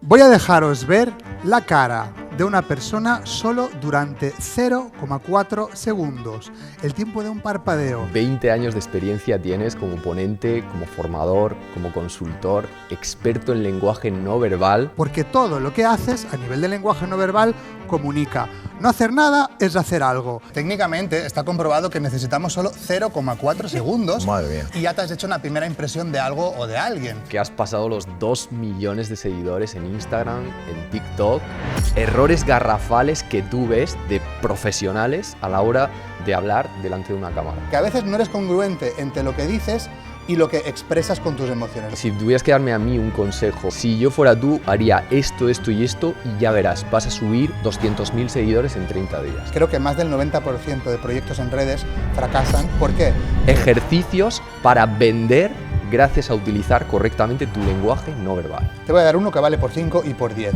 Voy a dejaros ver la cara de una persona solo durante 0,4 segundos, el tiempo de un parpadeo. 20 años de experiencia tienes como ponente, como formador, como consultor, experto en lenguaje no verbal. Porque todo lo que haces a nivel de lenguaje no verbal comunica. No hacer nada es hacer algo. Técnicamente está comprobado que necesitamos solo 0,4 segundos. Madre mía. Y ya te has hecho una primera impresión de algo o de alguien. Que has pasado los 2 millones de seguidores en Instagram, en TikTok. Errores garrafales que tú ves de profesionales a la hora de hablar delante de una cámara. Que a veces no eres congruente entre lo que dices y lo que expresas con tus emociones. Si tuvieras que darme a mí un consejo, si yo fuera tú, haría esto, esto y esto y ya verás, vas a subir 200.000 seguidores en 30 días. Creo que más del 90% de proyectos en redes fracasan. ¿Por qué? Ejercicios para vender gracias a utilizar correctamente tu lenguaje no verbal. Te voy a dar uno que vale por 5 y por 10.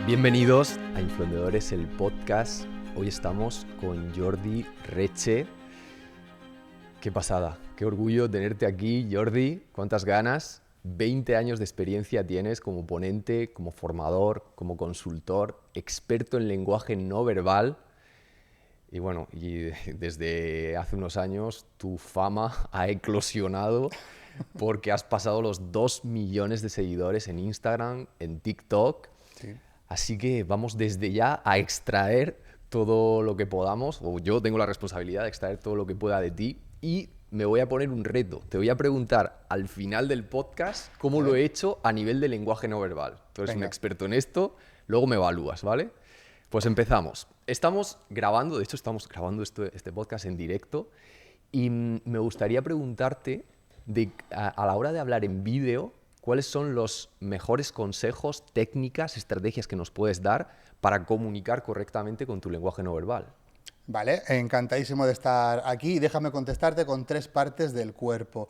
Bienvenidos a Influendedores, el podcast. Hoy estamos con Jordi Reche. Qué pasada, qué orgullo tenerte aquí, Jordi. Cuántas ganas. 20 años de experiencia tienes como ponente, como formador, como consultor, experto en lenguaje no verbal. Y bueno, desde hace unos años tu fama ha eclosionado porque has pasado los 2 millones de seguidores en Instagram, en TikTok. Sí. Así que vamos desde ya a extraer todo lo que podamos, o yo tengo la responsabilidad de extraer todo lo que pueda de ti y me voy a poner un reto. Te voy a preguntar al final del podcast cómo lo he hecho a nivel de lenguaje no verbal. Tú eres un experto en esto, luego me evalúas, ¿vale? Pues empezamos. Estamos grabando, de hecho estamos grabando este podcast en directo y me gustaría preguntarte a la hora de hablar en vídeo, ¿cuáles son los mejores consejos, técnicas, estrategias que nos puedes dar para comunicar correctamente con tu lenguaje no verbal? Vale, encantadísimo de estar aquí y déjame contestarte con 3 partes del cuerpo.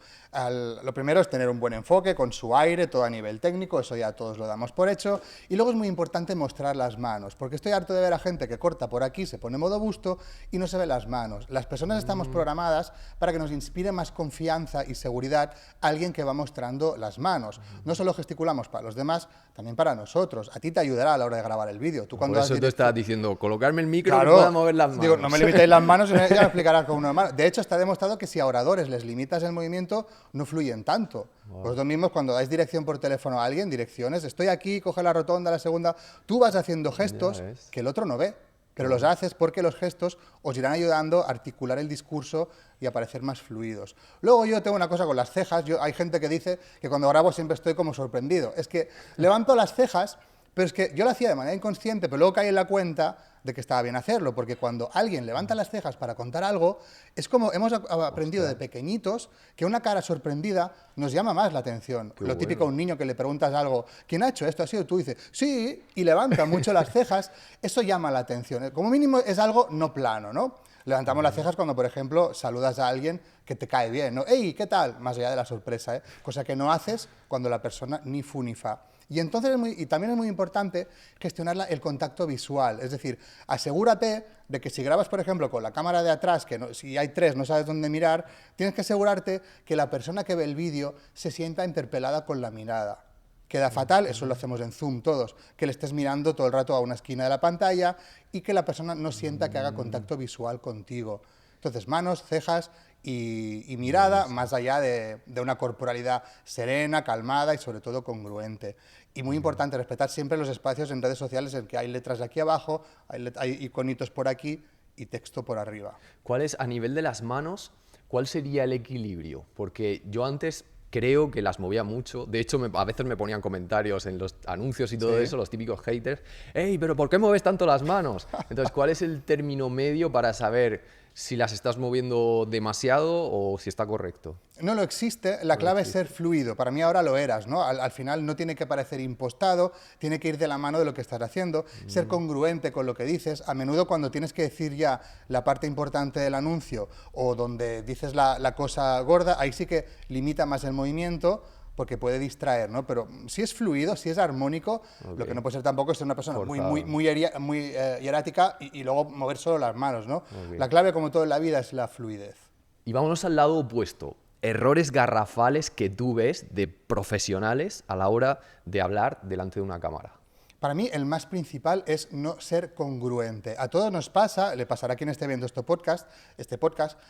Lo primero es tener un buen enfoque con su aire, todo a nivel técnico, eso ya todos lo damos por hecho. Y luego es muy importante mostrar las manos, porque estoy harto de ver a gente que corta por aquí, se pone modo busto y no se ve las manos. Las personas estamos programadas para que nos inspire más confianza y seguridad alguien que va mostrando las manos. No solo gesticulamos para los demás, también para nosotros. A ti te ayudará a la hora de grabar el vídeo. Tú cuando por eso tú estabas diciendo, colocarme el micro claro, que pueda mover las manos. Digo, no me limitéis las manos, ya me explicarás con una mano. De hecho, está demostrado que si a oradores les limitas el movimiento, no fluyen tanto. Wow. Vosotros mismos, cuando dais dirección por teléfono a alguien, direcciones, estoy aquí, coge la rotonda, la segunda, tú vas haciendo gestos que el otro no ve, pero los haces porque los gestos os irán ayudando a articular el discurso y a parecer más fluidos. Luego yo tengo una cosa con las cejas, hay gente que dice que cuando grabo siempre estoy como sorprendido. Es que levanto las cejas, pero es que yo lo hacía de manera inconsciente, pero luego caí en la cuenta de que estaba bien hacerlo, porque cuando alguien levanta las cejas para contar algo, es como hemos aprendido de pequeñitos que una cara sorprendida nos llama más la atención. Lo típico a un niño que le preguntas algo, ¿quién ha hecho esto? ¿Ha sido tú? Dice, sí, y levanta mucho las cejas, eso llama la atención. Como mínimo es algo no plano, ¿no? Levantamos las cejas cuando, por ejemplo, saludas a alguien que te cae bien, ¿no? ¡Ey, qué tal! Más allá de la sorpresa, ¿eh? Cosa que no haces cuando la persona ni fu ni fa. Y entonces también es muy importante gestionar el contacto visual, es decir, asegúrate de que si grabas, por ejemplo, con la cámara de atrás, que no, si hay 3 no sabes dónde mirar, tienes que asegurarte que la persona que ve el vídeo se sienta interpelada con la mirada. Queda fatal, eso lo hacemos en Zoom todos, que le estés mirando todo el rato a una esquina de la pantalla y que la persona no sienta que haga contacto visual contigo. Entonces, manos, cejas y mirada, más allá de una corporalidad serena, calmada y sobre todo congruente. Y muy importante, respetar siempre los espacios en redes sociales en que hay letras de aquí abajo, hay iconitos por aquí y texto por arriba. ¿Cuál es, a nivel de las manos, cuál sería el equilibrio? Porque yo antes creo que las movía mucho. De hecho, a veces me ponían comentarios en los anuncios y todo eso, los típicos haters. ¡Ey, pero por qué mueves tanto las manos! Entonces, ¿cuál es el término medio para saber si las estás moviendo demasiado o si está correcto? No lo existe, la clave es ser fluido. Para mí ahora lo eras, ¿no? Al final no tiene que parecer impostado, tiene que ir de la mano de lo que estás haciendo, ser congruente con lo que dices. A menudo cuando tienes que decir ya la parte importante del anuncio o donde dices la cosa gorda, ahí sí que limita más el movimiento porque puede distraer, ¿no? Pero si es fluido, si es armónico, lo que no puede ser tampoco es ser una persona muy hierática y luego mover solo las manos, ¿no? La clave, como todo en la vida, es la fluidez. Y vámonos al lado opuesto. Errores garrafales que tú ves de profesionales a la hora de hablar delante de una cámara. Para mí, el más principal es no ser congruente. A todos nos pasa, le pasará a quien esté viendo este podcast,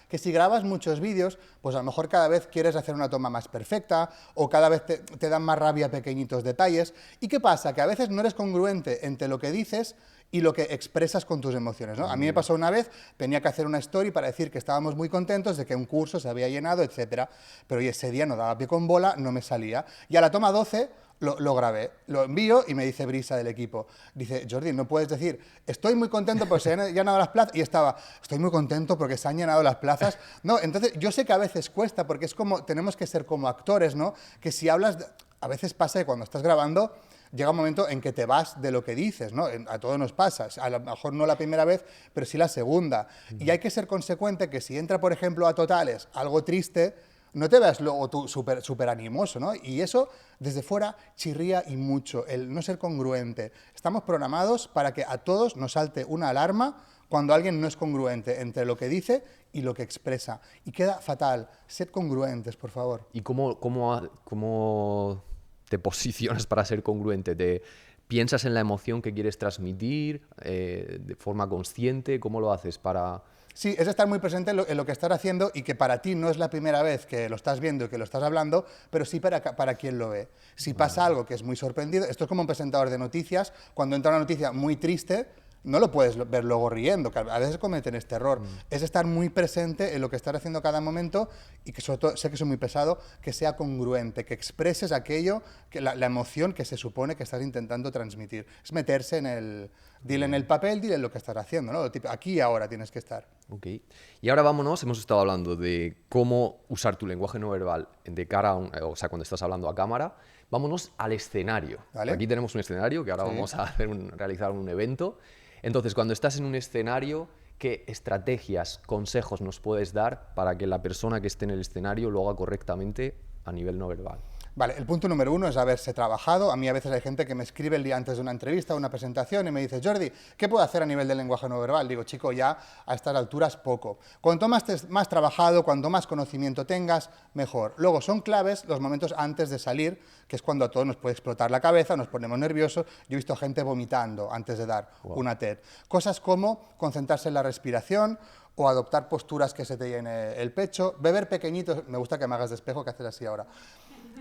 que si grabas muchos vídeos, pues a lo mejor cada vez quieres hacer una toma más perfecta o cada vez te dan más rabia pequeñitos detalles. ¿Y qué pasa? Que a veces no eres congruente entre lo que dices y lo que expresas con tus emociones, ¿no? A mí me pasó una vez, tenía que hacer una story para decir que estábamos muy contentos de que un curso se había llenado, etcétera, pero ese día no daba pie con bola, no me salía. Y a la toma 12 lo grabé, lo envío y me dice Brisa del equipo, dice, Jordi, no puedes decir, estoy muy contento porque se han llenado las plazas, y estaba, estoy muy contento porque se han llenado las plazas. No, entonces yo sé que a veces cuesta, porque es como, tenemos que ser como actores, ¿no? Que si hablas, a veces pasa que cuando estás grabando, llega un momento en que te vas de lo que dices, ¿no? A todos nos pasa, a lo mejor no la primera vez, pero sí la segunda. Y hay que ser consecuente que si entra, por ejemplo, a Totales algo triste, no te veas luego tú súper animoso, ¿no? Y eso, desde fuera, chirría y mucho, el no ser congruente. Estamos programados para que a todos nos salte una alarma cuando alguien no es congruente entre lo que dice y lo que expresa. Y queda fatal. Sed congruentes, por favor. ¿Y cómo te posicionas para ser congruente? ¿Piensas en la emoción que quieres transmitir de forma consciente? ¿Cómo lo haces para...? Sí, es estar muy presente en lo que estás haciendo y que para ti no es la primera vez que lo estás viendo y que lo estás hablando, pero sí para quien lo ve. Si pasa algo que es muy sorprendido, esto es como un presentador de noticias, cuando entra una noticia muy triste, no lo puedes ver luego riendo, que a veces cometen este error. Es estar muy presente en lo que estás haciendo cada momento y que sobre todo, sé que soy muy pesado, que sea congruente, que expreses aquello, que la emoción que se supone que estás intentando transmitir. Es meterse en el... Dile en el papel, dile en lo que estás haciendo, ¿no? Aquí y ahora tienes que estar. Ok. Y ahora vámonos, hemos estado hablando de cómo usar tu lenguaje no verbal de cara a o sea, cuando estás hablando a cámara. Vámonos al escenario. ¿Vale? Aquí tenemos un escenario que ahora Sí. vamos a realizar un evento. Entonces, cuando estás en un escenario, ¿qué estrategias, consejos nos puedes dar para que la persona que esté en el escenario lo haga correctamente a nivel no verbal? Vale, el punto número 1 es haberse trabajado. A mí a veces hay gente que me escribe el día antes de una entrevista o una presentación y me dice, Jordi, ¿qué puedo hacer a nivel del lenguaje no verbal? Digo, chico, ya a estas alturas poco. Cuanto más trabajado, cuanto más conocimiento tengas, mejor. Luego son claves los momentos antes de salir, que es cuando a todos nos puede explotar la cabeza, nos ponemos nerviosos. Yo he visto gente vomitando antes de dar una TED. Cosas como concentrarse en la respiración, o adoptar posturas que se te llene el pecho, beber pequeñitos, me gusta que me hagas de espejo, que haces así ahora,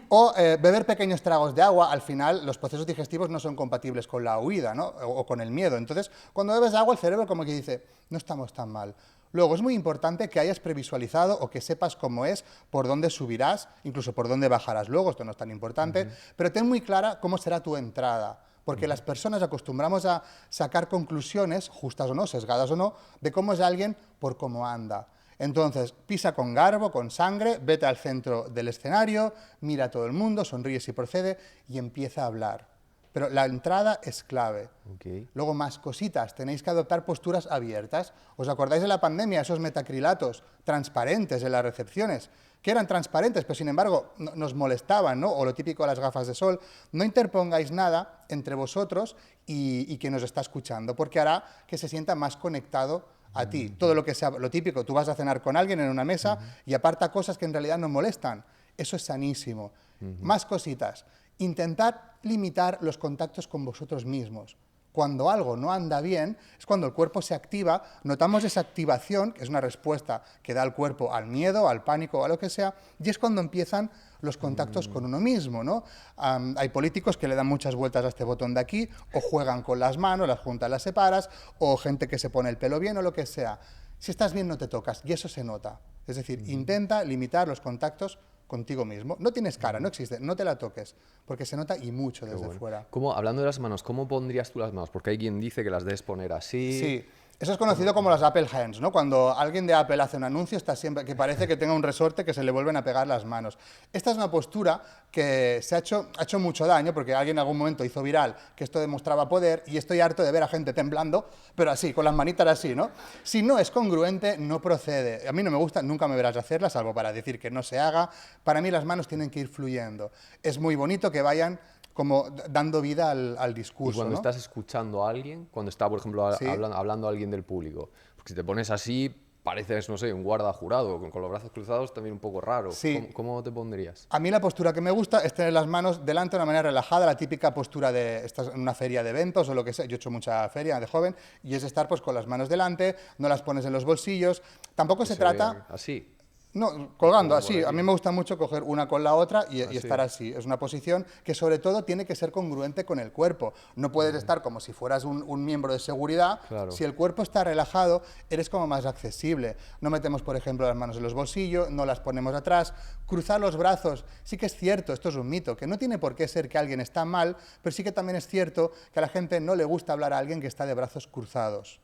o beber pequeños tragos de agua. Al final los procesos digestivos no son compatibles con la huida, ¿no? O con el miedo. Entonces, cuando bebes agua, el cerebro como que dice, no estamos tan mal. Luego, es muy importante que hayas previsualizado o que sepas cómo es, por dónde subirás, incluso por dónde bajarás luego, esto no es tan importante, pero ten muy clara cómo será tu entrada. Porque las personas acostumbramos a sacar conclusiones, justas o no, sesgadas o no, de cómo es alguien por cómo anda. Entonces, pisa con garbo, con sangre, vete al centro del escenario, mira a todo el mundo, sonríe si procede y empieza a hablar. Pero la entrada es clave. Okay. Luego, más cositas, tenéis que adoptar posturas abiertas. ¿Os acordáis de la pandemia, esos metacrilatos transparentes en las recepciones? Que eran transparentes, pero sin embargo nos molestaban, ¿no? O lo típico de las gafas de sol. No interpongáis nada entre vosotros y quien nos está escuchando, porque hará que se sienta más conectado a ti. Todo lo que sea, lo típico, tú vas a cenar con alguien en una mesa y aparta cosas que en realidad nos molestan. Eso es sanísimo. Más cositas. Intentad limitar los contactos con vosotros mismos. Cuando algo no anda bien, es cuando el cuerpo se activa, notamos esa activación, que es una respuesta que da el cuerpo al miedo, al pánico o a lo que sea, y es cuando empiezan los contactos con uno mismo, ¿no? Hay políticos que le dan muchas vueltas a este botón de aquí, o juegan con las manos, las juntas, las separas, o gente que se pone el pelo bien o lo que sea. Si estás bien no te tocas, y eso se nota. Es decir, intenta limitar los contactos contigo mismo. No tienes cara, no existe, no te la toques, porque se nota y mucho desde fuera. ¿Cómo, hablando de las manos, ¿cómo pondrías tú las manos? Porque hay quien dice que las debes poner así. Sí, eso es conocido como las Apple Hands, ¿no? Cuando alguien de Apple hace un anuncio, está siempre que parece que tenga un resorte que se le vuelven a pegar las manos. Esta es una postura que ha hecho mucho daño, porque alguien en algún momento hizo viral que esto demostraba poder, y estoy harto de ver a gente temblando, pero así, con las manitas así, ¿no? Si no es congruente, no procede. A mí no me gusta, nunca me verás hacerla, salvo para decir que no se haga. Para mí las manos tienen que ir fluyendo. Es muy bonito que vayan como dando vida al discurso. Y cuando estás ¿no? escuchando a alguien, cuando está, por ejemplo, Sí. hablando a alguien del público, porque si te pones así, pareces, no sé, un guarda jurado, con los brazos cruzados también un poco raro. Sí. ¿Cómo te pondrías? A mí la postura que me gusta es tener las manos delante de una manera relajada, la típica postura de estás en una feria de eventos o lo que sea. Yo he hecho mucha feria de joven y es estar pues con las manos delante, no las pones en los bolsillos. Tampoco se trata... Así. No, colgando Como así. por A aquí. mí me gusta mucho coger una con la otra y Así. estar así. Es una posición que sobre todo tiene que ser congruente con el cuerpo. No puedes estar como si fueras un miembro de seguridad. Claro. Si el cuerpo está relajado, eres como más accesible. No metemos, por ejemplo, las manos en los bolsillos, no las ponemos atrás. Cruzar los brazos. Sí que es cierto, esto es un mito, que no tiene por qué ser que alguien está mal, pero sí que también es cierto que a la gente no le gusta hablar a alguien que está de brazos cruzados.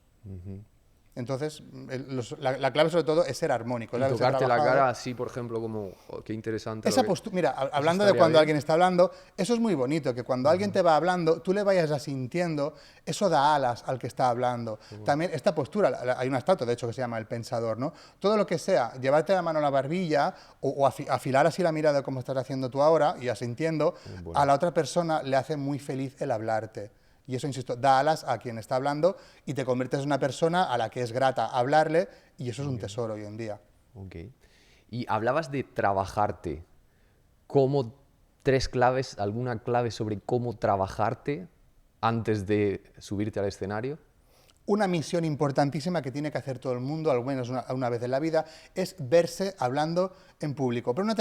Entonces, la clave sobre todo es ser armónico. Y ¿sabes? Ser tocarte la trabajado. cara así, por ejemplo, como... oh, qué interesante. Esa lo que- postura, mira, hablando de estaría cuando bien. alguien está hablando, eso es muy bonito, que cuando alguien te va hablando, tú le vayas asintiendo, eso da alas al que está hablando. También esta postura, hay una estatua, de hecho, que se llama el pensador, ¿no? Todo lo que sea, llevarte la mano a la barbilla o afilar así la mirada como estás haciendo tú ahora y asintiendo, Bueno. a la otra persona le hace muy feliz el hablarte. Y eso, insisto, da alas a quien está hablando y te conviertes en una persona a la que es grata hablarle y eso es un tesoro hoy en día. Ok. Y hablabas de trabajarte. ¿Cómo tres claves, alguna clave sobre cómo trabajarte antes de subirte al escenario? Una misión importantísima que tiene que hacer todo el mundo, al menos una vez en la vida, es verse hablando en público. Pero no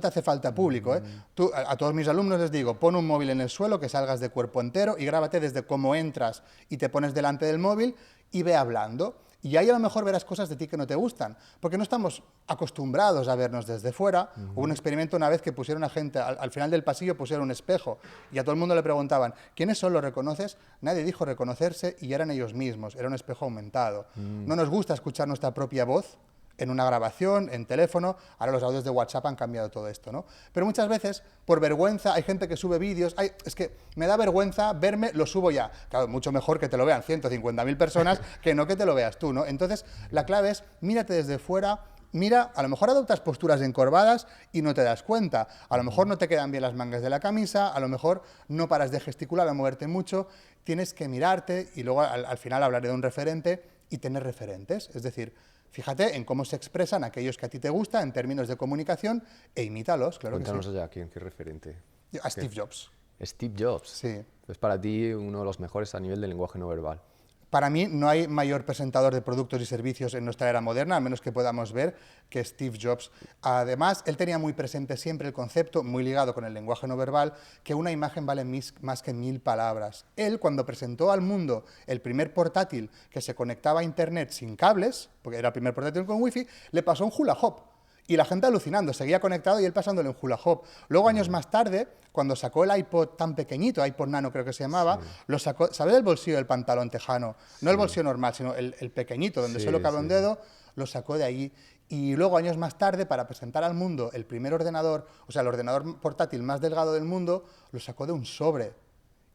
te hace falta público, ¿eh? Tú, a todos mis alumnos les digo, pon un móvil en el suelo, que salgas de cuerpo entero y grábate desde cómo entras y te pones delante del móvil y ve hablando. Y ahí a lo mejor verás cosas de ti que no te gustan, porque no estamos acostumbrados a vernos desde fuera. Hubo un experimento una vez que pusieron a gente, al final del pasillo pusieron un espejo y a todo el mundo le preguntaban, ¿quiénes son? ¿Los reconoces? Nadie dijo reconocerse y eran ellos mismos, era un espejo aumentado. No nos gusta escuchar nuestra propia voz en una grabación, en teléfono, ahora los audios de WhatsApp han cambiado todo esto, ¿no? Pero muchas veces, por vergüenza, hay gente que sube vídeos, es que me da vergüenza verme, lo subo ya. Claro, mucho mejor que te lo vean 150.000 personas que no que te lo veas tú, ¿no? Entonces, la clave es, mírate desde fuera, mira, a lo mejor adoptas posturas encorvadas y no te das cuenta, a lo mejor no te quedan bien las mangas de la camisa, a lo mejor no paras de gesticular o moverte mucho, tienes que mirarte y luego al final hablaré de un referente y tener referentes, es decir, fíjate en cómo se expresan aquellos que a ti te gustan en términos de comunicación e imítalos, claro que sí. Cuéntanos allá, ¿qué referente? A Steve Jobs. Steve Jobs. Sí. Es para ti uno de los mejores a nivel de lenguaje no verbal. Para mí no hay mayor presentador de productos y servicios en nuestra era moderna, al menos que podamos ver, que Steve Jobs. Además, él tenía muy presente siempre el concepto, muy ligado con el lenguaje no verbal, que una imagen vale más que 1000 palabras. Él, cuando presentó al mundo el primer portátil que se conectaba a Internet sin cables, porque era el primer portátil con wifi, le pasó un hula hoop. Y la gente alucinando, seguía conectado y él pasándole en hula hoop. Luego, años más tarde, cuando sacó el iPod tan pequeñito, iPod Nano creo que se llamaba, lo sacó, ¿sabes del bolsillo del pantalón tejano? No el bolsillo normal, sino el pequeñito, donde solo cabe un dedo, lo sacó de ahí. Y luego, años más tarde, para presentar al mundo el primer ordenador, o sea, el ordenador portátil más delgado del mundo, lo sacó de un sobre.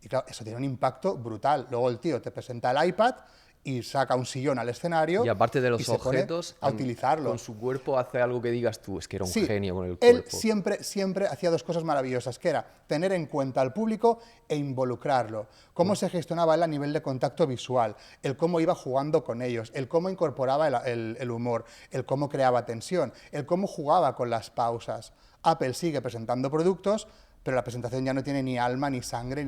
Y claro, eso tiene un impacto brutal. Luego el tío te presenta el iPad y saca un sillón al escenario Y aparte de los y se pone objetos, a utilizarlo. con su cuerpo hace algo que digas tú, es que era un Sí, genio con el él cuerpo. siempre hacía dos cosas maravillosas, que era tener en cuenta al público e involucrarlo. Cómo se gestionaba él a nivel de contacto visual, el cómo iba jugando con ellos, el cómo incorporaba el humor, el cómo creaba tensión, el cómo jugaba con las pausas. Apple sigue presentando productos, pero la presentación ya no tiene ni alma, ni sangre,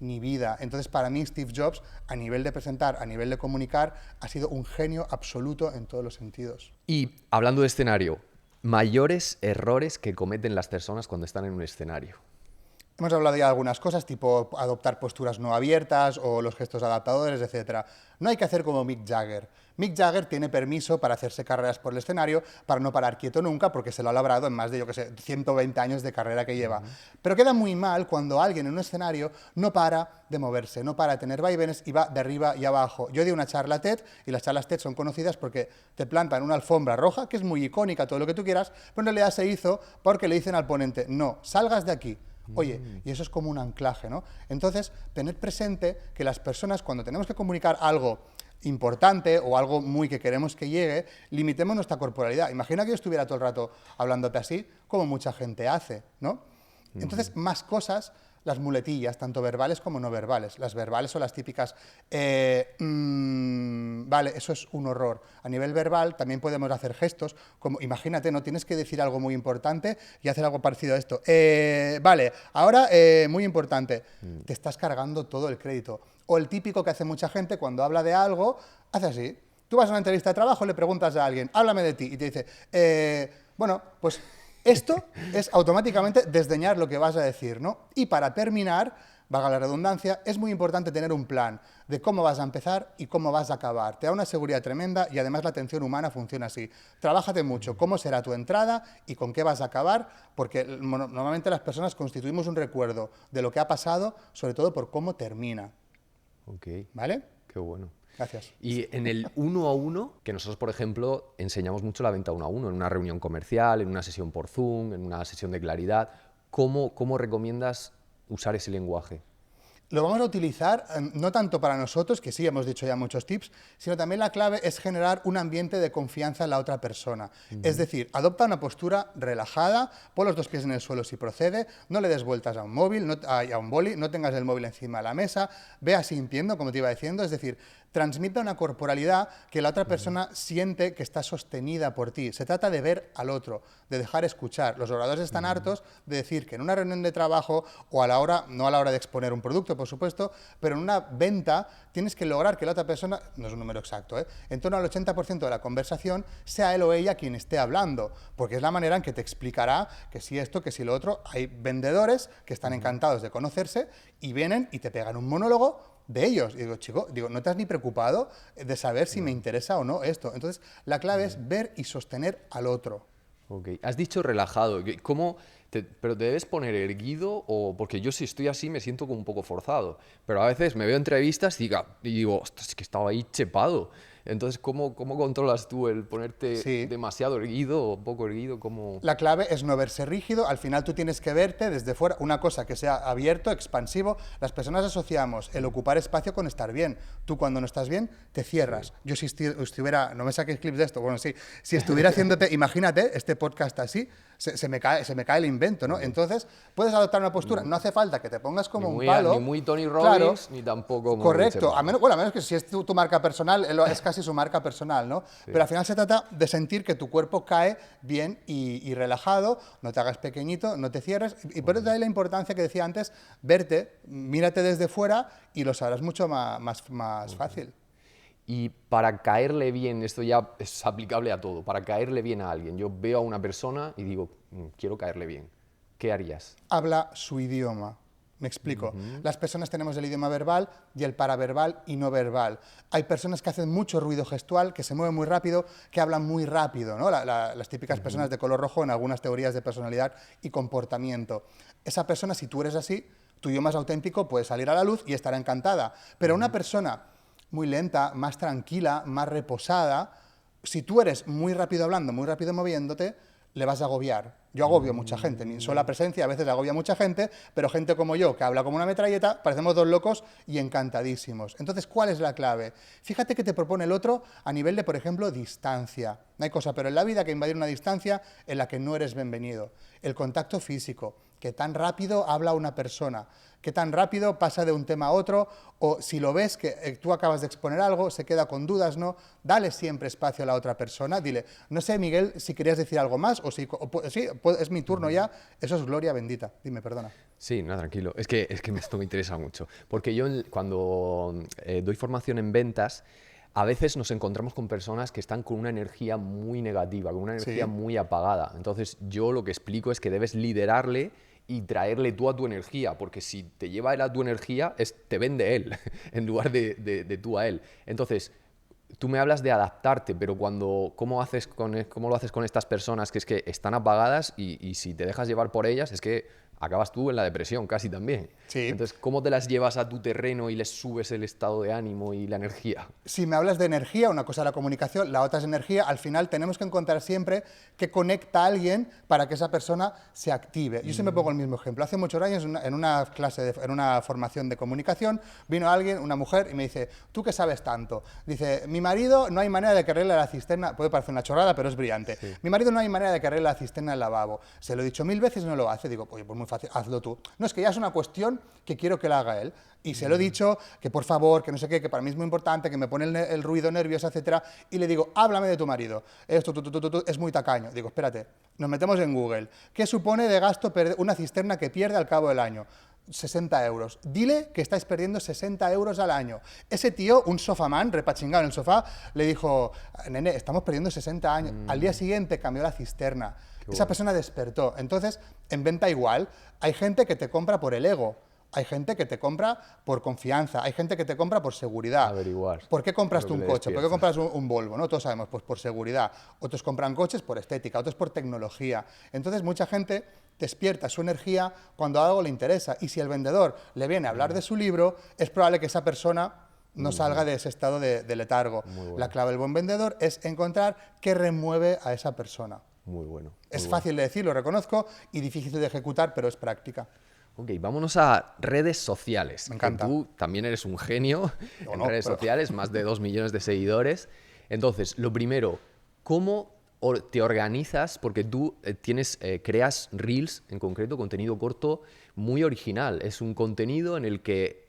ni vida. Entonces, para mí, Steve Jobs, a nivel de presentar, a nivel de comunicar, ha sido un genio absoluto en todos los sentidos. Y hablando de escenario, mayores errores que cometen las personas cuando están en un escenario. Hemos hablado ya de algunas cosas, tipo adoptar posturas no abiertas o los gestos adaptadores, etc. No hay que hacer como Mick Jagger. Mick Jagger tiene permiso para hacerse carreras por el escenario, para no parar quieto nunca, porque se lo ha labrado en más de, 120 años de carrera que lleva. Pero queda muy mal cuando alguien en un escenario no para de moverse, no para de tener vaivenes y va de arriba y abajo. Yo di una charla TED, y las charlas TED son conocidas porque te plantan una alfombra roja, que es muy icónica, todo lo que tú quieras, pero en realidad se hizo porque le dicen al ponente, no, salgas de aquí. Oye, y eso es como un anclaje, ¿no? Entonces, tened presente que las personas, cuando tenemos que comunicar algo importante o algo muy que queremos que llegue, limitemos nuestra corporalidad. Imagina que yo estuviera todo el rato hablándote así, como mucha gente hace, ¿no? Entonces, más cosas las muletillas, tanto verbales como no verbales. Las verbales son las típicas, vale, eso es un horror. A nivel verbal también podemos hacer gestos, como imagínate, no tienes que decir algo muy importante y hacer algo parecido a esto. Vale, ahora, muy importante, te estás cargando todo el crédito. O el típico que hace mucha gente cuando habla de algo, hace así. Tú vas a una entrevista de trabajo, le preguntas a alguien, háblame de ti, y te dice, bueno, pues esto es automáticamente desdeñar lo que vas a decir, ¿no? Y para terminar, valga la redundancia, es muy importante tener un plan de cómo vas a empezar y cómo vas a acabar. Te da una seguridad tremenda y además la atención humana funciona así. Trabájate mucho cómo será tu entrada y con qué vas a acabar, porque normalmente las personas constituimos un recuerdo de lo que ha pasado, sobre todo por cómo termina. Ok. ¿Vale? Qué bueno. Gracias. Y en el 1 a 1, que nosotros, por ejemplo, enseñamos mucho la venta 1 a 1, en una reunión comercial, en una sesión por Zoom, en una sesión de claridad, ¿cómo recomiendas usar ese lenguaje? Lo vamos a utilizar no tanto para nosotros, que sí hemos dicho ya muchos tips, sino también la clave es generar un ambiente de confianza en la otra persona. Es decir, adopta una postura relajada, pon los dos pies en el suelo si procede, no le des vueltas a un móvil, a un boli, no tengas el móvil encima de la mesa, ve asintiendo, como te iba diciendo, es decir, transmite una corporalidad que la otra persona siente que está sostenida por ti. Se trata de ver al otro, de dejar escuchar. Los oradores están hartos de decir que en una reunión de trabajo o a la hora, no a la hora de exponer un producto, por supuesto, pero en una venta tienes que lograr que la otra persona, no es un número exacto, en torno al 80% de la conversación sea él o ella quien esté hablando, porque es la manera en que te explicará que si esto, que si lo otro. Hay vendedores que están encantados de conocerse y vienen y te pegan un monólogo de ellos. Y digo, chico, no te has ni preocupado de saber si me interesa o no esto. Entonces, la clave es ver y sostener al otro. Ok. Has dicho relajado. ¿Pero te debes poner erguido? Porque yo si estoy así me siento como un poco forzado. Pero a veces me veo entrevistas y digo, ostras, es que estaba ahí chepado. Entonces, ¿cómo controlas tú el ponerte demasiado erguido o poco erguido? La clave es no verse rígido. Al final tú tienes que verte desde fuera, una cosa que sea abierto, expansivo. Las personas asociamos el ocupar espacio con estar bien. Tú cuando no estás bien, te cierras. Yo si estuviera, no me saques clips de esto, bueno, sí, si estuviera haciéndote, imagínate, este podcast así, se me cae el invento, ¿no? Entonces, puedes adoptar una postura, no hace falta que te pongas como un palo. Ni muy Tony Robbins, ni tampoco muy correcto, a menos que si es tu marca personal, es casi su marca personal, ¿no? Sí. Pero al final se trata de sentir que tu cuerpo cae bien y relajado, no te hagas pequeñito, no te cierres, y por eso hay la importancia que decía antes, verte, mírate desde fuera y lo sabrás mucho más fácil. Y para caerle bien, esto ya es aplicable a todo, para caerle bien a alguien, yo veo a una persona y digo, quiero caerle bien, ¿qué harías? Habla su idioma. Me explico. Las personas tenemos el idioma verbal y el paraverbal y no verbal. Hay personas que hacen mucho ruido gestual, que se mueven muy rápido, que hablan muy rápido, ¿no? Las típicas personas de color rojo en algunas teorías de personalidad y comportamiento. Esa persona, si tú eres así, tu idioma es auténtico, puede salir a la luz y estará encantada. Pero una persona muy lenta, más tranquila, más reposada, si tú eres muy rápido hablando, muy rápido moviéndote, le vas a agobiar. Yo agobio a mucha gente, mi sola presencia a veces agobia a mucha gente, pero gente como yo, que habla como una metralleta, parecemos dos locos y encantadísimos. Entonces, ¿cuál es la clave? Fíjate que te propone el otro a nivel de, por ejemplo, distancia. No hay cosa pero en la vida que invadir una distancia en la que no eres bienvenido. El contacto físico, que tan rápido habla una persona, que tan rápido pasa de un tema a otro, o si lo ves que tú acabas de exponer algo, se queda con dudas, ¿no? Dale siempre espacio a la otra persona, dile, no sé, Miguel, si querías decir algo más, o sí, es mi turno ya, eso es gloria bendita. Dime, perdona. Sí, no, tranquilo, es que esto me interesa mucho, porque yo cuando doy formación en ventas, a veces nos encontramos con personas que están con una energía muy negativa, con una energía muy apagada. Entonces, yo lo que explico es que debes liderarle y traerle tú a tu energía, porque si te lleva él a tu energía, te vende él, en lugar de tú a él. Entonces, tú me hablas de adaptarte, pero ¿cómo lo haces con estas personas que es que están apagadas y si te dejas llevar por ellas, es que acabas tú en la depresión casi también? Sí. Entonces, ¿cómo te las llevas a tu terreno y les subes el estado de ánimo y la energía? Si me hablas de energía, una cosa es la comunicación, la otra es energía, al final tenemos que encontrar siempre qué conecta a alguien para que esa persona se active. Yo siempre pongo el mismo ejemplo. Hace muchos años, en una clase, en una formación de comunicación, vino alguien, una mujer, y me dice, ¿tú qué sabes tanto? Dice, mi marido no hay manera de que arregle la cisterna, puede parecer una chorrada, pero es brillante. Sí. Mi marido no hay manera de que arregle la cisterna del lavabo. Se lo he dicho 1000 veces y no lo hace. Digo, oye, pues muy fácil. fácil, hazlo tú. No, es que ya es una cuestión que quiero que la haga él. Y se lo he dicho, que por favor, que no sé qué, que para mí es muy importante, que me pone el ruido nervioso, etcétera. Y le digo, háblame de tu marido. Esto, es muy tacaño. Digo, espérate, nos metemos en Google. ¿Qué supone de gasto una cisterna que pierde al cabo del año? 60 euros. Dile que estáis perdiendo 60 euros al año. Ese tío, un sofamán, repachingado en el sofá, le dijo, nene, estamos perdiendo 60 años. Al día siguiente cambió la cisterna. Esa persona despertó. Entonces, en venta igual, hay gente que te compra por el ego. Hay gente que te compra por confianza, hay gente que te compra por seguridad. Averiguar. ¿Por qué compras tú un coche? ¿Por qué despierta. compras un Volvo? ¿No? Todos sabemos, pues por seguridad. Otros compran coches por estética, otros por tecnología. Entonces, mucha gente despierta su energía cuando algo le interesa. Y si el vendedor le viene a hablar de su libro, es probable que esa persona no salga de ese estado de letargo. Bueno. La clave del buen vendedor es encontrar qué remueve a esa persona. Muy bueno. Es fácil de decir, lo reconozco, y difícil de ejecutar, pero es práctica. Ok, vámonos a redes sociales. Me encanta. Que tú también eres un genio en no, redes pero- sociales, más de 2 millones de seguidores. Entonces, lo primero, ¿cómo te organizas? Porque tú creas reels, en concreto, contenido corto muy original. Es un contenido en el que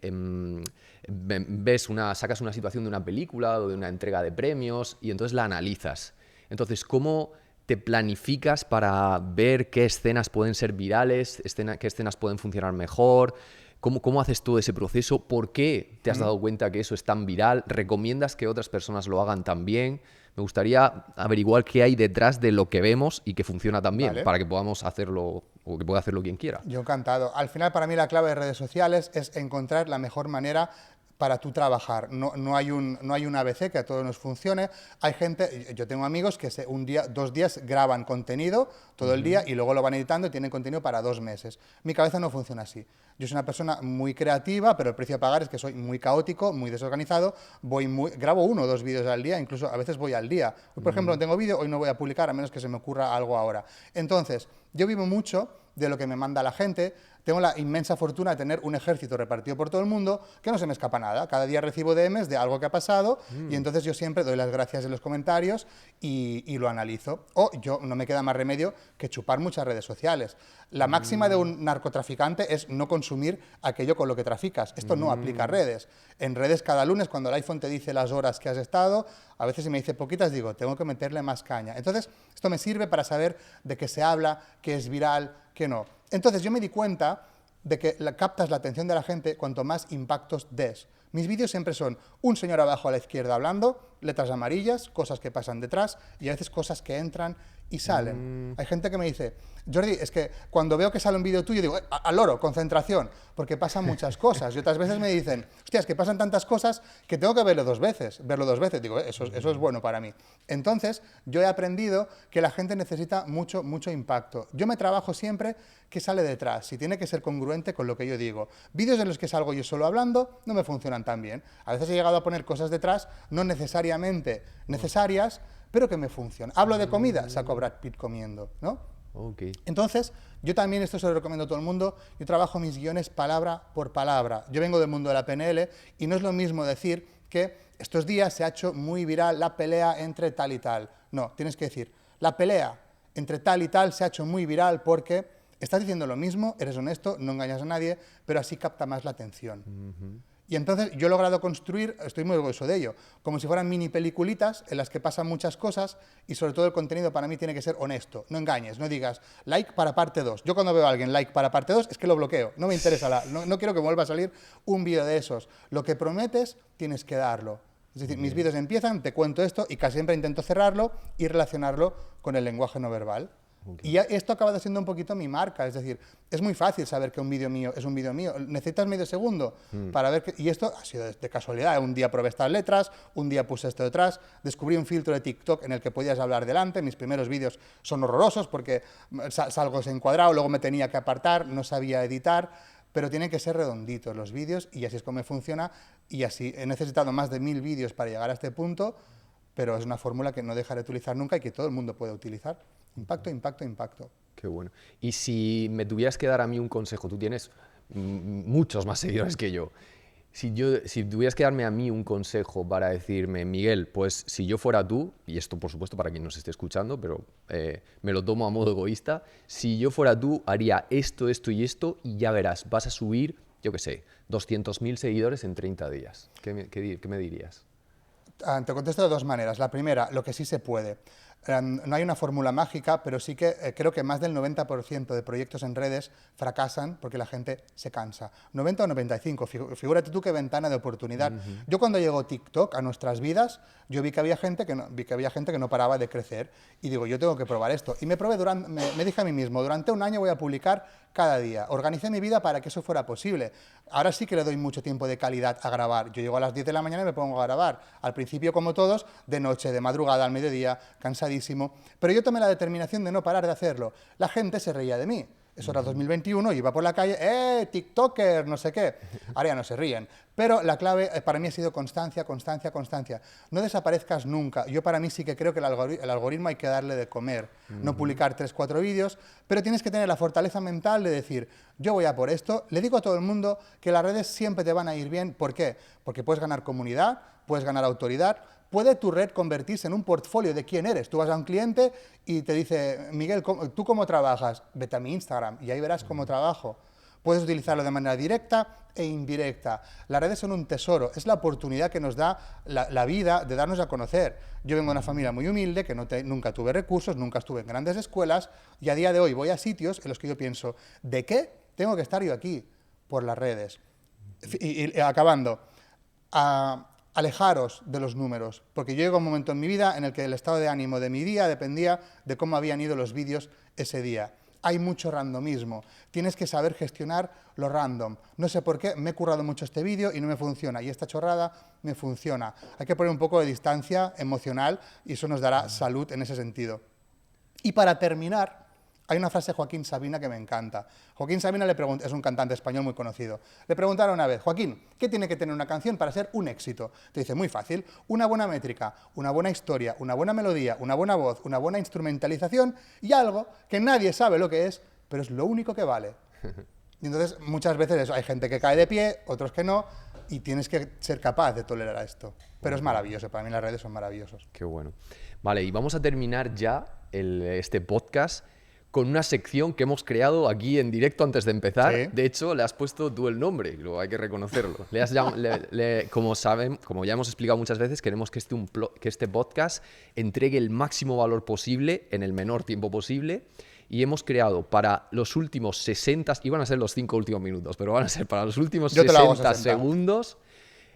sacas una situación de una película o de una entrega de premios y entonces la analizas. Entonces, ¿cómo te planificas para ver qué escenas pueden ser virales, qué escenas pueden funcionar mejor? ¿Cómo haces todo ese proceso? ¿Por qué te has dado cuenta que eso es tan viral? ¿Recomiendas que otras personas lo hagan también? Me gustaría averiguar qué hay detrás de lo que vemos y que funciona también, Vale. para que podamos hacerlo o que pueda hacerlo quien quiera. Yo encantado. Al final, para mí, la clave de redes sociales es encontrar la mejor manera para tú trabajar. No hay un ABC que a todos nos funcione. Hay gente, yo tengo amigos que 2 días graban contenido todo el día y luego lo van editando y tienen contenido para 2 meses. Mi cabeza no funciona así. Yo soy una persona muy creativa, pero el precio a pagar es que soy muy caótico, muy desorganizado. Grabo 1 o 2 vídeos al día, incluso a veces voy al día. Hoy, por ejemplo, no tengo vídeo, hoy no voy a publicar, a menos que se me ocurra algo ahora. Entonces, yo vivo mucho de lo que me manda la gente. Tengo la inmensa fortuna de tener un ejército repartido por todo el mundo que no se me escapa nada. Cada día recibo DMs de algo que ha pasado y entonces yo siempre doy las gracias en los comentarios y lo analizo. O yo no me queda más remedio que chupar muchas redes sociales. La máxima de un narcotraficante es no consumir aquello con lo que traficas. Esto no aplica a redes. En redes cada lunes, cuando el iPhone te dice las horas que has estado, a veces si me dice poquitas, digo, tengo que meterle más caña. Entonces, esto me sirve para saber de qué se habla, qué es viral, qué no. Entonces, yo me di cuenta de que captas la atención de la gente cuanto más impactos des. Mis vídeos siempre son un señor abajo a la izquierda hablando, letras amarillas, cosas que pasan detrás y a veces cosas que entran y salen. Hay gente que me dice, Jordi, es que cuando veo que sale un vídeo tuyo digo, al loro, concentración, porque pasan muchas cosas. Y otras veces me dicen, hostia, es que pasan tantas cosas que tengo que verlo 2 veces. Digo, eso es bueno para mí. Entonces, yo he aprendido que la gente necesita mucho impacto. Yo me trabajo siempre que sale detrás, si tiene que ser congruente con lo que yo digo. Vídeos en los que salgo yo solo hablando no me funcionan tan bien. A veces he llegado a poner cosas detrás, no necesariamente necesarias, pero que me funcionan. Hablo de comida, saco a Brad Pitt comiendo, ¿no? Okay. Entonces, yo también esto se lo recomiendo a todo el mundo, yo trabajo mis guiones palabra por palabra. Yo vengo del mundo de la PNL y no es lo mismo decir que estos días se ha hecho muy viral la pelea entre tal y tal. No, tienes que decir, la pelea entre tal y tal se ha hecho muy viral porque estás diciendo lo mismo, eres honesto, no engañas a nadie, pero así capta más la atención. Y entonces yo he logrado construir, estoy muy orgulloso de ello, como si fueran mini peliculitas en las que pasan muchas cosas y sobre todo el contenido para mí tiene que ser honesto. No engañes, no digas like para parte 2. Yo cuando veo a alguien like para parte 2 es que lo bloqueo, no me interesa, no quiero que vuelva a salir un vídeo de esos. Lo que prometes tienes que darlo. Es decir, mis vídeos empiezan, te cuento esto y casi siempre intento cerrarlo y relacionarlo con el lenguaje no verbal. Okay. Y esto ha acabado siendo un poquito mi marca, es decir, es muy fácil saber que un vídeo mío es un vídeo mío. Necesitas medio segundo para ver que... Y esto ha sido de casualidad. Un día probé estas letras, un día puse esto detrás, descubrí un filtro de TikTok en el que podías hablar delante. Mis primeros vídeos son horrorosos porque salgo desencuadrado, luego me tenía que apartar, no sabía editar, pero tienen que ser redonditos los vídeos y así es como me funciona. Y así he necesitado más de 1000 vídeos para llegar a este punto, pero es una fórmula que no dejaré de utilizar nunca y que todo el mundo puede utilizar. Impacto, impacto, impacto. Qué bueno. Y si me tuvieras que dar a mí un consejo, tú tienes muchos más seguidores que yo. Si tuvieras que darme a mí un consejo para decirme, Miguel, pues si yo fuera tú, y esto por supuesto para quien nos esté escuchando, pero me lo tomo a modo egoísta, si yo fuera tú haría esto, esto y esto y ya verás, vas a subir, yo qué sé, 200.000 seguidores en 30 días. ¿Qué me dirías? Te contesto de dos maneras. La primera, lo que sí se puede. No hay una fórmula mágica, pero sí que creo que más del 90% de proyectos en redes fracasan porque la gente se cansa. 90 o 95, figúrate tú qué ventana de oportunidad. Yo cuando llegó TikTok a nuestras vidas, yo vi que había gente que no paraba de crecer y digo, yo tengo que probar esto. Y me dije a mí mismo, durante un año voy a publicar cada día. Organicé mi vida para que eso fuera posible. Ahora sí que le doy mucho tiempo de calidad a grabar. Yo llego a las 10 de la mañana y me pongo a grabar. Al principio, como todos, de noche, de madrugada, al mediodía, cansadísimo. Pero yo tomé la determinación de no parar de hacerlo. La gente se reía de mí. Eso era 2021, iba por la calle, TikToker, no sé qué. Ahora ya no se ríen. Pero la clave para mí ha sido constancia, constancia, constancia. No desaparezcas nunca. Yo para mí sí que creo que el algoritmo hay que darle de comer. No publicar 3, 4 vídeos, pero tienes que tener la fortaleza mental de decir, yo voy a por esto. Le digo a todo el mundo que las redes siempre te van a ir bien. ¿Por qué? Porque puedes ganar comunidad, puedes ganar autoridad, puede tu red convertirse en un portfolio de quién eres. Tú vas a un cliente y te dice, Miguel, ¿tú cómo trabajas? Vete a mi Instagram y ahí verás cómo trabajo. Puedes utilizarlo de manera directa e indirecta. Las redes son un tesoro, es la oportunidad que nos da la vida de darnos a conocer. Yo vengo de una familia muy humilde, que nunca tuve recursos, nunca estuve en grandes escuelas, y a día de hoy voy a sitios en los que yo pienso, ¿de qué tengo que estar yo aquí? Por las redes. Y acabando, alejaros de los números, porque yo llego a un momento en mi vida en el que el estado de ánimo de mi día dependía de cómo habían ido los vídeos ese día. Hay mucho randomismo, tienes que saber gestionar lo random. No sé por qué, me he currado mucho este vídeo y no me funciona, y esta chorrada me funciona. Hay que poner un poco de distancia emocional y eso nos dará salud en ese sentido. Y para terminar, hay una frase de Joaquín Sabina que me encanta. Joaquín Sabina es un cantante español muy conocido. Le preguntaron una vez, Joaquín, ¿qué tiene que tener una canción para ser un éxito? Te dice, muy fácil, una buena métrica, una buena historia, una buena melodía, una buena voz, una buena instrumentalización y algo que nadie sabe lo que es, pero es lo único que vale. Y entonces, muchas veces eso, hay gente que cae de pie, otros que no, y tienes que ser capaz de tolerar a esto. Pero es maravilloso, para mí las redes son maravillosos. Qué bueno. Vale, y vamos a terminar ya este podcast con una sección que hemos creado aquí en directo antes de empezar. Sí. De hecho, le has puesto tú el nombre, hay que reconocerlo. Como ya hemos explicado muchas veces, queremos que este podcast entregue el máximo valor posible en el menor tiempo posible. Y hemos creado para los últimos 60, iban a ser los 5 últimos minutos, pero van a ser para los últimos 60 segundos,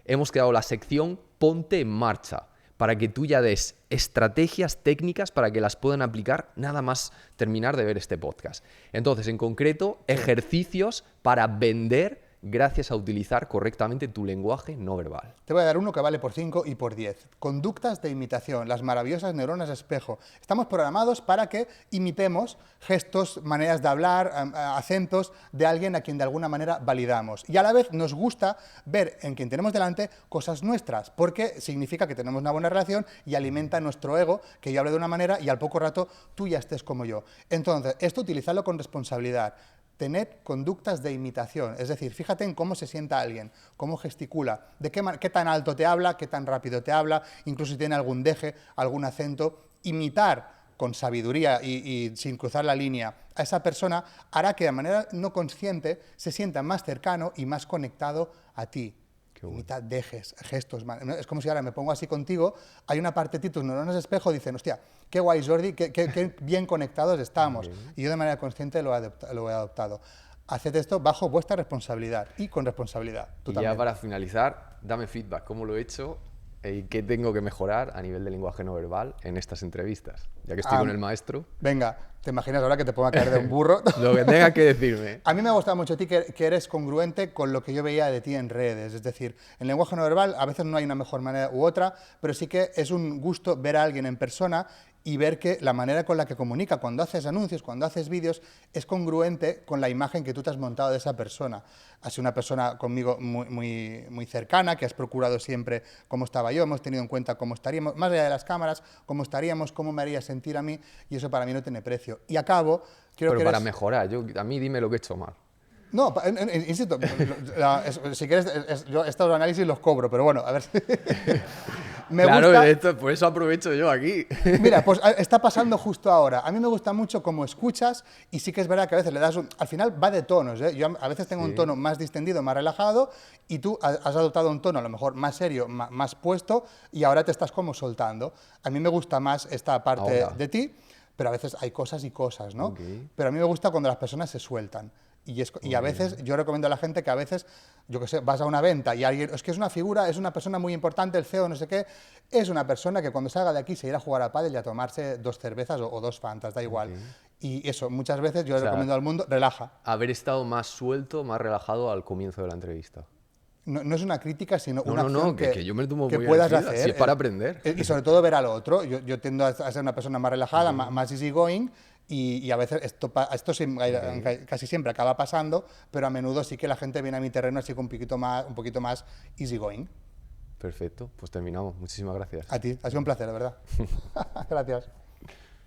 hemos creado la sección Ponte en Marcha, para que tú ya des estrategias técnicas para que las puedan aplicar nada más terminar de ver este podcast. Entonces, en concreto, ejercicios para vender gracias a utilizar correctamente tu lenguaje no verbal. Te voy a dar uno que vale por 5 y por 10. Conductas de imitación, las maravillosas neuronas espejo. Estamos programados para que imitemos gestos, maneras de hablar, acentos de alguien a quien de alguna manera validamos. Y a la vez nos gusta ver en quien tenemos delante cosas nuestras, porque significa que tenemos una buena relación y alimenta nuestro ego, que yo hable de una manera y al poco rato tú ya estés como yo. Entonces, esto utilizarlo con responsabilidad. Tened conductas de imitación, es decir, fíjate en cómo se sienta alguien, cómo gesticula, de qué tan alto te habla, qué tan rápido te habla, incluso si tiene algún deje, algún acento. Imitar con sabiduría y sin cruzar la línea a esa persona hará que de manera no consciente se sienta más cercano y más conectado a ti. Imita dejes, gestos. Es como si ahora me pongo así contigo, hay una parte de ti, tus neuronas de espejo dicen, hostia, qué guay Jordi, qué bien conectados estamos. Okay. Y yo de manera consciente lo he adoptado. Haced esto bajo vuestra responsabilidad y con responsabilidad. Tú también. Ya para finalizar, dame feedback, ¿cómo lo he hecho? ¿Y qué tengo que mejorar a nivel de lenguaje no verbal en estas entrevistas? Ya que estoy con el maestro. Venga, ¿te imaginas ahora que te ponga a caer de un burro? Lo que tenga que decirme. A mí me ha gustado mucho de ti que eres congruente con lo que yo veía de ti en redes. Es decir, en lenguaje no verbal a veces no hay una mejor manera u otra, pero sí que es un gusto ver a alguien en persona y ver que la manera con la que comunica cuando haces anuncios, cuando haces vídeos, es congruente con la imagen que tú te has montado de esa persona. Has sido una persona conmigo muy cercana, que has procurado siempre cómo estaba yo, hemos tenido en cuenta cómo estaríamos, más allá de las cámaras, cómo estaríamos, cómo me haría sentir a mí, y eso para mí no tiene precio. Y acabo, Pero para mejorar, a mí dime lo que he hecho mal. No, insisto, si quieres, yo estos análisis los cobro, pero bueno, a ver si... Me claro, gusta... por eso aprovecho yo aquí. Mira, pues está pasando justo ahora. A mí me gusta mucho cómo escuchas y sí que es verdad que a veces le das al final va de tonos, ¿eh? Yo a veces tengo un tono más distendido, más relajado y tú has adoptado un tono a lo mejor más serio, más puesto y ahora te estás como soltando. A mí me gusta más esta parte de ti, pero a veces hay cosas y cosas, ¿no? Pero a mí me gusta cuando las personas se sueltan. Y a veces, yo recomiendo a la gente que a veces, yo qué sé, vas a una venta y alguien, es que es una figura, es una persona muy importante, el CEO, no sé qué, es una persona que cuando salga de aquí se irá a jugar a pádel y a tomarse 2 cervezas o 2 fantas, da igual. Y eso, muchas veces yo le recomiendo al mundo, relaja. Haber estado más suelto, más relajado al comienzo de la entrevista. No es una crítica, sino una No, acción que yo me lo tomo que muy puedas en serio, hacer. si es para aprender. Y sobre todo ver al otro. Yo tiendo a ser una persona más relajada, más easygoing, y a veces esto casi siempre acaba pasando, pero a menudo sí que la gente viene a mi terreno así con un poquito más easygoing. Perfecto, pues terminamos. Muchísimas gracias. A ti, ha sido un placer, de verdad. Gracias.